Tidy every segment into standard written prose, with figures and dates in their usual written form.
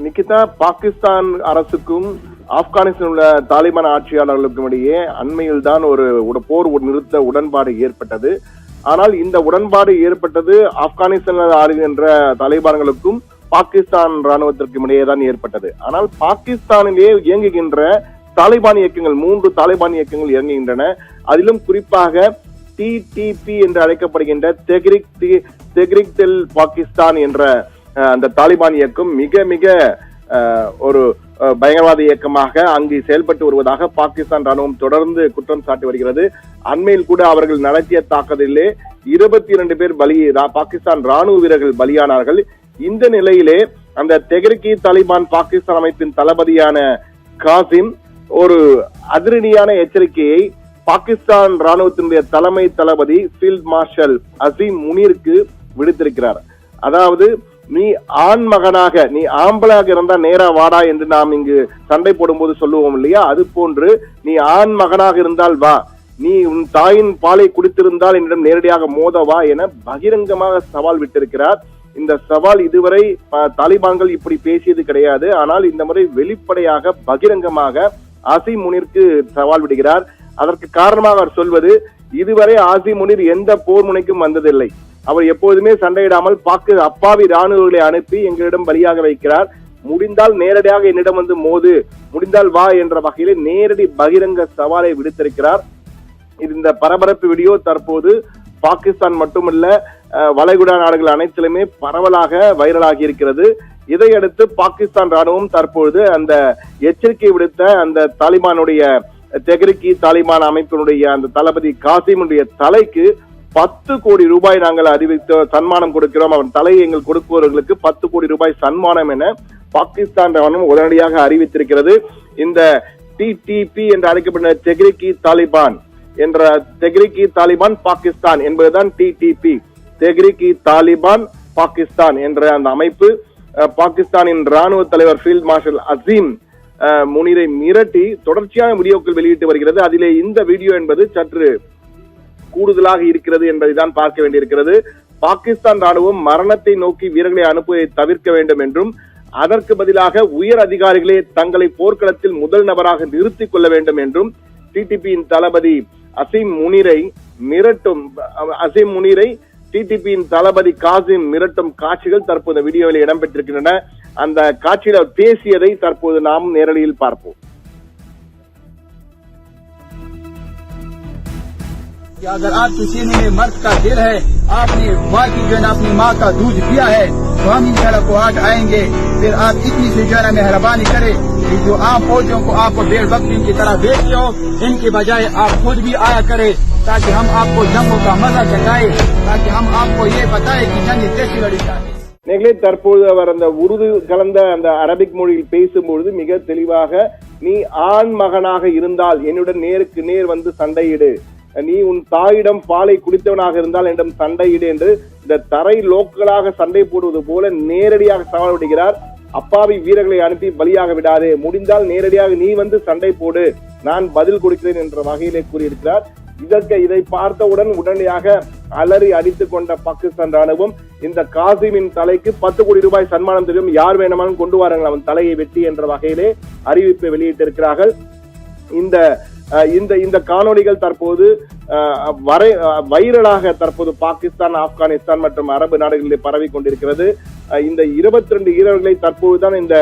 நிகிதா, பாகிஸ்தான் அரசுக்கும் ஆப்கானிஸ்தான் உள்ள தாலிபான் ஆட்சியாளர்களுக்கும் இடையே அண்மையில் தான் ஒரு போர் நிறுத்த உடன்பாடு ஏற்பட்டது. ஆனால் இந்த உடன்பாடு ஏற்பட்டது ஆப்கானிஸ்தான் ஆளுகின்ற தாலிபான்களுக்கும் பாகிஸ்தான் ராணுவத்திற்கும் இடையே தான் ஏற்பட்டது. ஆனால் பாகிஸ்தானிலே இயங்குகின்ற தாலிபான் இயக்கங்கள் 3 தாலிபான் இயக்கங்கள் இயங்குகின்றன. அதிலும் குறிப்பாக டிடிபி என்று அழைக்கப்படுகின்ற தெஹ்ரிக் டெல் பாகிஸ்தான் என்ற அந்த தாலிபான் இயக்கம் மிக மிக ஒரு பயங்கரவாத இயக்கமாக அங்கு செயல்பட்டு வருவதாக பாகிஸ்தான் ராணுவம் தொடர்ந்து குற்றம் சாட்டி வருகிறது. அண்மையில் கூட அவர்கள் நடத்திய தாக்குதலிலே 22 பேர் பாகிஸ்தான் ராணுவ வீரர்கள் பலியானார்கள். இந்த நிலையிலே அந்த தெஹ்ரிக் தாலிபான் பாகிஸ்தான் அமைப்பின் தளபதியான காசிம் ஒரு அதிரடியான எச்சரிக்கையை பாகிஸ்தான் ராணுவத்தினுடைய தலைமை தளபதி ஃபீல்ட் மார்ஷல் அசீம் முனீருக்கு விடுத்திருக்கிறார். அதாவது, நீ ஆண் மகனாக, நீ ஆம்பளாக இருந்தா நேரா வாடா என்று நாம் இங்கு சண்டை போடும்போது சொல்லுவோம் இல்லையா, அது போன்று நீ ஆண் மகனாக இருந்தால் வா, நீ உன் தாயின் பாலை குடித்திருந்தால் என்னிடம் நேரடியாக மோத வா என பகிரங்கமாக சவால் விட்டிருக்கிறார். இந்த சவால் இதுவரை தாலிபான்கள் இப்படி பேசியது கிடையாது. ஆனால் இந்த முறை வெளிப்படையாக பகிரங்கமாக அசீம் முனீருக்கு சவால் விடுகிறார். அதற்கு காரணமாக அவர் சொல்வது, இதுவரை அசீம் முனீர் எந்த போர் முனைக்கும் வந்ததில்லை. அவர் எப்போதுமே சண்டையிடாமல் அப்பாவி ராணுவங்களை அனுப்பி எங்களிடம் பலியாக வைக்கிறார். முடிந்தால் நேரடியாக என்னிடம் வந்து மோது, முடிந்தால் வா என்ற வகையிலே நேரடி பகிரங்க சவாலை விடுத்திருக்கிறார். இந்த பரபரப்பு வீடியோ தற்போது பாகிஸ்தான் மட்டுமல்ல, வளைகுடா நாடுகள் அனைத்திலுமே பரவலாக வைரலாகி இருக்கிறது. இதையடுத்து பாகிஸ்தான் ராணுவம் தற்பொழுது அந்த எச்சரிக்கை விடுத்த அந்த தாலிபானுடைய தெஹ்ரிக் தாலிபான் அமைப்பினுடைய அந்த தளபதி காசிமுடைய தலைக்கு 10 கோடி ரூபாய் நாங்கள் அறிவித்து சன்மானம் கொடுக்கிறோம், அவன் தலையை எங்கள் கொடுப்பவர்களுக்கு 10 கோடி ரூபாய் சன்மானம் என பாகிஸ்தான் ராணுவம் உடனடியாக அறிவித்திருக்கிறது. இந்த டிடிபி என்று அழைக்கப்பட்ட தெஹ்ரிக் தாலிபான் பாகிஸ்தான் என்பதுதான் டிடிபி, தெஹ்ரிக் தாலிபான் பாகிஸ்தான் என்ற அந்த அமைப்பு பாகிஸ்தானின் ராணுவ தலைவர் ஃபீல்ட் மார்ஷல் அசீம் முனீரை மிரட்டி தொடர்ச்சியான வீடியோக்கள் வெளியிட்டு வருகிறது. அதிலே இந்த வீடியோ என்பது சற்று கூடுதலாக இருக்கிறது என்பதை தான் பார்க்க வேண்டியிருக்கிறது. பாகிஸ்தான் ராணுவம் மரணத்தை நோக்கி வீரர்களை அனுப்புவதை தவிர்க்க வேண்டும் என்றும், அதற்கு பதிலாக உயர் அதிகாரிகளே தங்களை போர்க்களத்தில் முதல் நபராக நிறுத்திக் கொள்ள வேண்டும் என்றும் டிடிபியின் தளபதி அசீம் முனீரை டிடிபியின் தளபதி காசிம் மிரட்டும் காட்சிகள் தற்போது வீடியோவில் இடம்பெற்றிருக்கின்றன. அந்த காட்சியில் பேசியதை தற்போது நாம் நேரடியில் பார்ப்போம். अगर आपके सीने में मर्द का दिल है, आपने माँ की जो है अपनी माँ का दूध पिया है, तो हम इंशाल्लाह को आज आएंगे। फिर आप इतनी से जो है मेहरबानी करें कि जो आम फौजियों को आप भेड़ बकरियों की तरह बेचते हो, इनके बजाय आप खुद भी आया करें, ताकि हम आपको जंगों का मजा चखाए, ताकि हम आपको ये बताए कि जंग कैसी लड़ी जाती है. நேர்களே, தற்போது அவர் அந்த உருது கலந்த அந்த அரபிக் மொழியில் பேசும்பொழுது மிக தெளிவாக, நீ ஆண் மகனாக இருந்தால் என்னுடன் நேருக்கு நேர் வந்து சண்டையிடு, நீ உன் தாயிடம் பாலை குடித்தவனாக இருந்தால் என்னிடம் சண்டையிடு என்று இந்த தரை லோக்கலாக சண்டை போடுவது போல நேரடியாக சவால் விடுகிறார். அப்பாவி வீரர்களை அனுப்பி பலியாக விடாதே, முடிந்தால் நேரடியாக நீ வந்து சண்டை போடு, நான் பதில் கொடுக்கிறேன் என்ற வகையிலே கூறியிருக்கிறார். இதை பார்த்தவுடன் உடனடியாக அலறி அடித்துக் கொண்ட பாகிஸ்தான் ராணுவம் இந்த காசிமின் தலைக்கு 10 கோடி ரூபாய் சன்மானம் தெரியும், யார் வேணுமானும் கொண்டு வாருங்கள் அவன் தலையை வெட்டி என்ற வகையிலே அறிவிப்பை வெளியிட்டிருக்கிறார்கள். இந்த காணொளிகள் தற்போது வைரலாக தற்போது பாகிஸ்தான், ஆப்கானிஸ்தான் மற்றும் அரபு நாடுகளில் பரவி கொண்டிருக்கிறது. இந்த 22 வீரர்களை தற்போதுதான் இந்த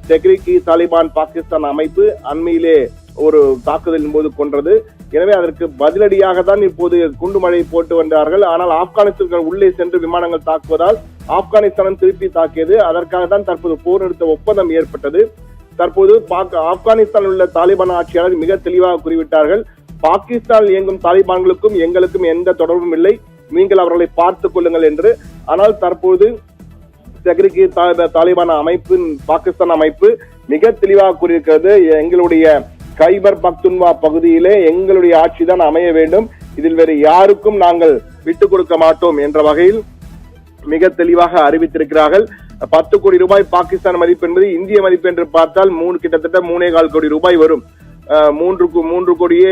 தெஹ்ரிக் தாலிபான் பாகிஸ்தான் அமைப்பு அண்மையிலே ஒரு தாக்குதலின் போது கொன்றது. எனவே அதற்கு பதிலடியாக தான் இப்போது குண்டுமழை போட்டு வந்தார்கள். ஆனால் ஆப்கானிஸ்தான் உள்ளே சென்று விமானங்கள் தாக்குவதால் ஆப்கானிஸ்தான் திருப்பி தாக்கியது. அதற்காக தான் தற்போது போர் நிறுத்த ஒப்பந்தம் ஏற்பட்டது. தற்போது ஆப்கானிஸ்தான் உள்ள தாலிபான் ஆட்சியாளர் மிக தெளிவாக கூறிவிட்டார்கள், பாகிஸ்தானில் இயங்கும் தாலிபான்களுக்கும் எங்களுக்கும் எந்த தொடர்பும் இல்லை, நீங்கள் அவர்களை பார்த்துக் கொள்ளுங்கள் என்று. ஆனால் தற்போது தெஹ்ரிக் தாலிபான் அமைப்பின் பாகிஸ்தான் அமைப்பு மிக தெளிவாக கூறியிருக்கிறது, எங்களுடைய கைபர் பக்துன்வா பகுதியிலே எங்களுடைய ஆட்சி தான் அமைய வேண்டும், இதில் வேறு யாருக்கும் நாங்கள் விட்டுக் கொடுக்க மாட்டோம் என்ற வகையில் மிக தெளிவாக அறிவித்திருக்கிறார்கள். 10 கோடி ரூபாய் பாகிஸ்தான் மதிப்பு என்பது இந்திய மதிப்பு என்று பார்த்தால் கிட்டத்தட்ட 3.25 கோடி ரூபாய் வரும். 3 கோடியே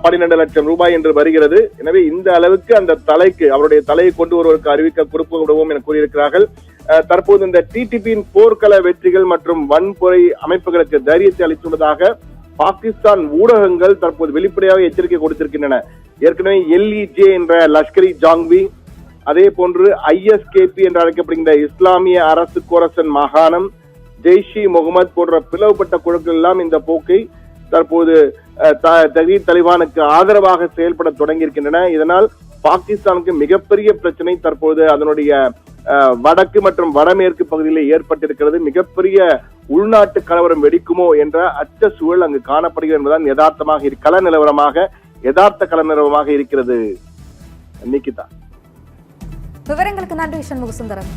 12 லட்சம் ரூபாய் என்று வருகிறது. எனவே இந்த அளவுக்கு அந்த தலைக்கு அவருடைய தலையை கொண்டு வருவதற்கு அறிவிக்க கொடுப்பு விடுவோம் என கூறியிருக்கிறார்கள். தற்போது இந்த டிடிபியின் போர்க்கள வெற்றிகள் மற்றும் வன்முறை அமைப்புகளுக்கு தைரியத்தை அளித்துள்ளதாக பாகிஸ்தான் ஊடகங்கள் தற்போது வெளிப்படையாக எச்சரிக்கை கொடுத்திருக்கின்றன. ஏற்கனவே LEJ என்ற லஷ்கரி ஜாங்வி, அதே போன்று ISKP என்று அழைக்கப்படுகின்ற இஸ்லாமிய அரசு கோரசன் மாகாணம், ஜெய்ஷி முகமது போன்ற பிளவுபட்ட குழுக்கள் எல்லாம் இந்த போக்கை தற்போது தஹ்ரீர் தலிபானுக்கு ஆதரவாக செயல்பட தொடங்கி இருக்கின்றன. இதனால் பாகிஸ்தானுக்கு மிகப்பெரிய பிரச்சனை தற்போது அதனுடைய வடக்கு மற்றும் வடமேற்கு பகுதியில் ஏற்பட்டிருக்கிறது. மிகப்பெரிய உள்நாட்டு கலவரம் வெடிக்குமோ என்ற அச்ச சூழல் அங்கு காணப்படுகிறது என்பதுதான் யதார்த்தமாக கள நிலவரமாக இருக்கிறது. நிக்கிதா, விவரங்களுக்கு நன்றி சண்முக சுந்தரம்.